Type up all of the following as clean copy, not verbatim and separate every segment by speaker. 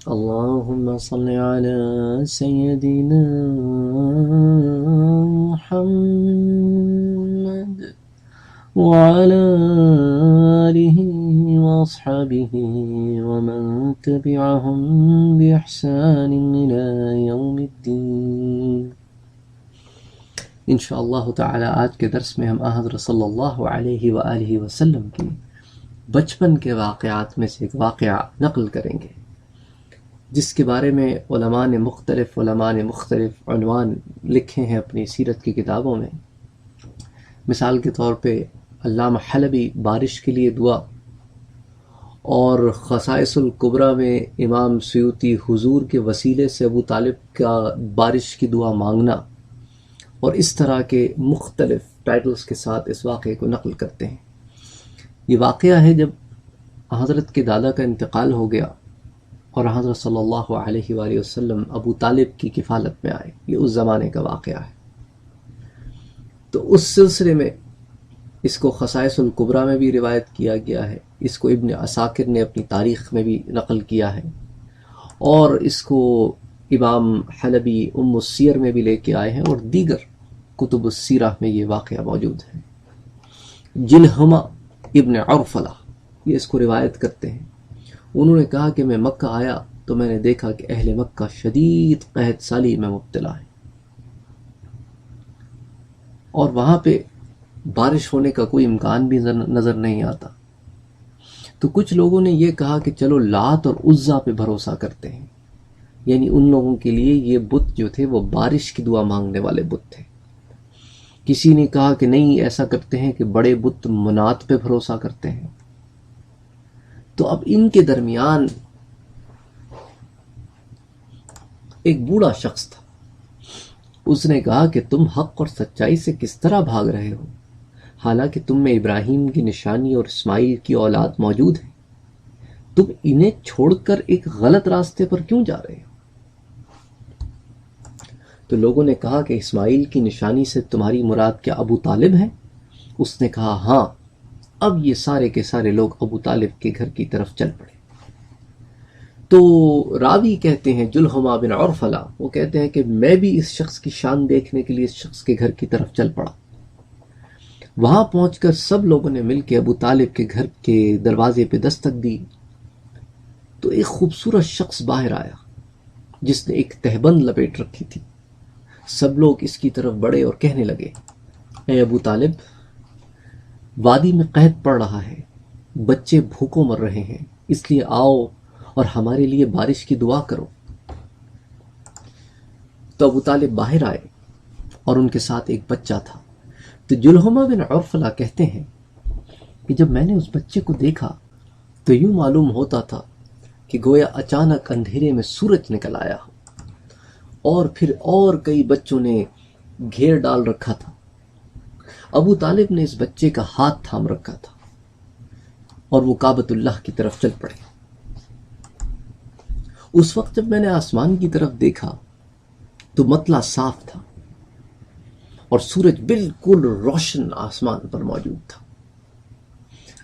Speaker 1: اللهم صل على سيدنا محمد وعلى آله وأصحابه ومن تبعهم بإحسان إلى يوم الدين. انشاءاللہ تعالی آج کے درس میں ہم حضرت صلی اللہ علیہ وآلہ وسلم کی بچپن کے واقعات میں سے ایک واقعہ نقل کریں گے، جس کے بارے میں علماء نے مختلف عنوان لکھے ہیں اپنی سیرت کی کتابوں میں۔ مثال کے طور پہ علامہ حلبی بارش کے لیے دعا، اور خصائص الکبریٰ میں امام سیوطی حضور کے وسیلے سے ابو طالب کا بارش کی دعا مانگنا، اور اس طرح کے مختلف ٹائٹلز کے ساتھ اس واقعے کو نقل کرتے ہیں۔ یہ واقعہ ہے جب حضرت کے دادا کا انتقال ہو گیا اور حضرت صلی اللہ علیہ وآلہ وسلم ابو طالب کی کفالت میں آئے۔ یہ اس زمانے کا واقعہ ہے۔ تو اس سلسلے میں اس کو خصائص الکبریٰ میں بھی روایت کیا گیا ہے، اس کو ابن عساکر نے اپنی تاریخ میں بھی نقل کیا ہے، اور اس کو امام حلبی ام السیر میں بھی لے کے آئے ہیں، اور دیگر کتب السیرہ میں یہ واقعہ موجود ہے۔ جلہمہ ابن عرفلہ یہ اس کو روایت کرتے ہیں۔ انہوں نے کہا کہ میں مکہ آیا تو میں نے دیکھا کہ اہل مکہ شدید قحط سالی میں مبتلا ہیں، اور وہاں پہ بارش ہونے کا کوئی امکان بھی نظر نہیں آتا۔ تو کچھ لوگوں نے یہ کہا کہ چلو لات اور عزیٰ پہ بھروسہ کرتے ہیں، یعنی ان لوگوں کے لیے یہ بت جو تھے وہ بارش کی دعا مانگنے والے بت تھے۔ کسی نے کہا کہ نہیں، ایسا کرتے ہیں کہ بڑے بت منات پہ بھروسہ کرتے ہیں۔ تو اب ان کے درمیان ایک بوڑھا شخص تھا، اس نے کہا کہ تم حق اور سچائی سے کس طرح بھاگ رہے ہو، حالانکہ تم میں ابراہیم کی نشانی اور اسماعیل کی اولاد موجود ہے، تم انہیں چھوڑ کر ایک غلط راستے پر کیوں جا رہے ہو؟ تو لوگوں نے کہا کہ اسماعیل کی نشانی سے تمہاری مراد کیا ابو طالب ہے؟ اس نے کہا ہاں۔ اب یہ سارے کے سارے لوگ ابو طالب کے گھر کی طرف چل پڑے۔ تو راوی کہتے ہیں جلہمہ بن عرفلہ، وہ کہتے ہیں کہ میں بھی اس شخص کی شان دیکھنے کے لیے اس شخص کے گھر کی طرف چل پڑا۔ وہاں پہنچ کر سب لوگوں نے مل کے ابو طالب کے گھر کے دروازے پہ دستک دی، تو ایک خوبصورت شخص باہر آیا جس نے ایک تہبند لپیٹ رکھی تھی۔ سب لوگ اس کی طرف بڑھے اور کہنے لگے، اے ابو طالب، وادی میں قحط پڑ رہا ہے، بچے بھوکوں مر رہے ہیں، اس لیے آؤ اور ہمارے لیے بارش کی دعا کرو۔ تو ابو طالب باہر آئے اور ان کے ساتھ ایک بچہ تھا۔ تو جلہمہ بن عرفلہ کہتے ہیں کہ جب میں نے اس بچے کو دیکھا تو یوں معلوم ہوتا تھا کہ گویا اچانک اندھیرے میں سورج نکل آیا ہو، اور پھر اور کئی بچوں نے گھیر ڈال رکھا تھا۔ ابو طالب نے اس بچے کا ہاتھ تھام رکھا تھا اور وہ کعبۃ اللہ کی طرف چل پڑے۔ اس وقت جب میں نے آسمان کی طرف دیکھا تو مطلع صاف تھا اور سورج بالکل روشن آسمان پر موجود تھا۔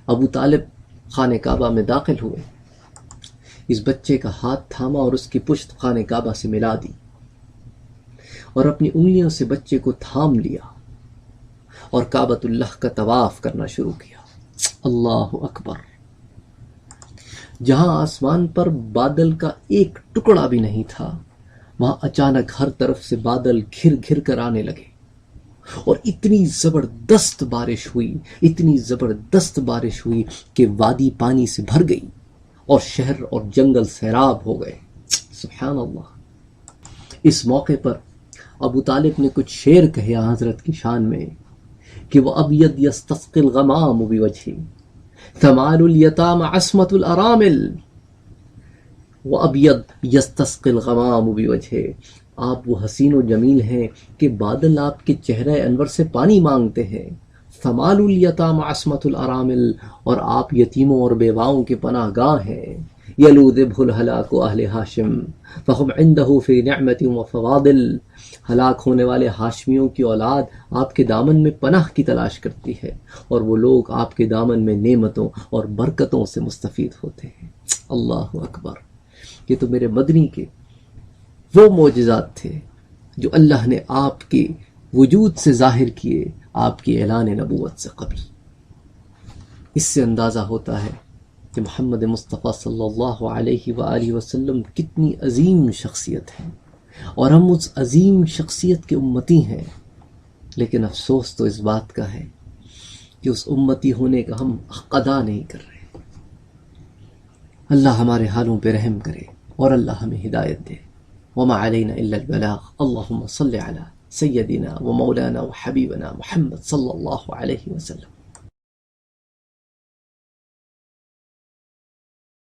Speaker 1: ابو طالب خانہ کعبہ میں داخل ہوئے، اس بچے کا ہاتھ تھاما اور اس کی پشت خانہ کعبہ سے ملا دی، اور اپنی انگلیوں سے بچے کو تھام لیا اور کعبۃ اللہ کا طواف کرنا شروع کیا۔ اللہ اکبر! جہاں آسمان پر بادل کا ایک ٹکڑا بھی نہیں تھا، وہاں اچانک ہر طرف سے بادل گھر گھر کر آنے لگے، اور اتنی زبردست بارش ہوئی کہ وادی پانی سے بھر گئی اور شہر اور جنگل سیراب ہو گئے۔ سبحان اللہ! اس موقع پر ابو طالب نے کچھ شعر کہے حضرت کی شان میں کہ وہ ابید یستسقی الغمام بوجہی ثمال الیتام عصمت الارامل، وہ ابید یستسقی الغمام بوجہی، آپ وہ حسین و جمیل ہیں کہ بادل آپ کے چہرہ انور سے پانی مانگتے ہیں۔ ثمال الیتام عصمت الارامل، اور آپ یتیموں اور بیواؤں کے پناہ گاہ ہیں۔ یلوذبہ الہلاک اہل ہاشم فہم عندہ فی نعمت و فوادل، ہلاک ہونے والے ہاشمیوں کی اولاد آپ کے دامن میں پناہ کی تلاش کرتی ہے، اور وہ لوگ آپ کے دامن میں نعمتوں اور برکتوں سے مستفید ہوتے ہیں۔ اللہ اکبر! یہ تو میرے مدنی کے وہ معجزات تھے جو اللہ نے آپ کے وجود سے ظاہر کیے آپ کی اعلان نبوت سے قبل۔ اس سے اندازہ ہوتا ہے کہ محمد مصطفیٰ صلی اللہ علیہ وآلہ وسلم کتنی عظیم شخصیت ہے، اور ہم اس عظیم شخصیت کے امتی ہیں، لیکن افسوس تو اس بات کا ہے کہ اس امتی ہونے کا ہم حق ادا نہیں کر رہے۔ اللہ ہمارے حالوں پہ رحم کرے اور اللہ ہمیں ہدایت دے۔ وما علینا الا البلاغ۔ اللہم صل علی سیدنا و مولانا و حبیبنا محمد صلی اللہ علیہ وسلم۔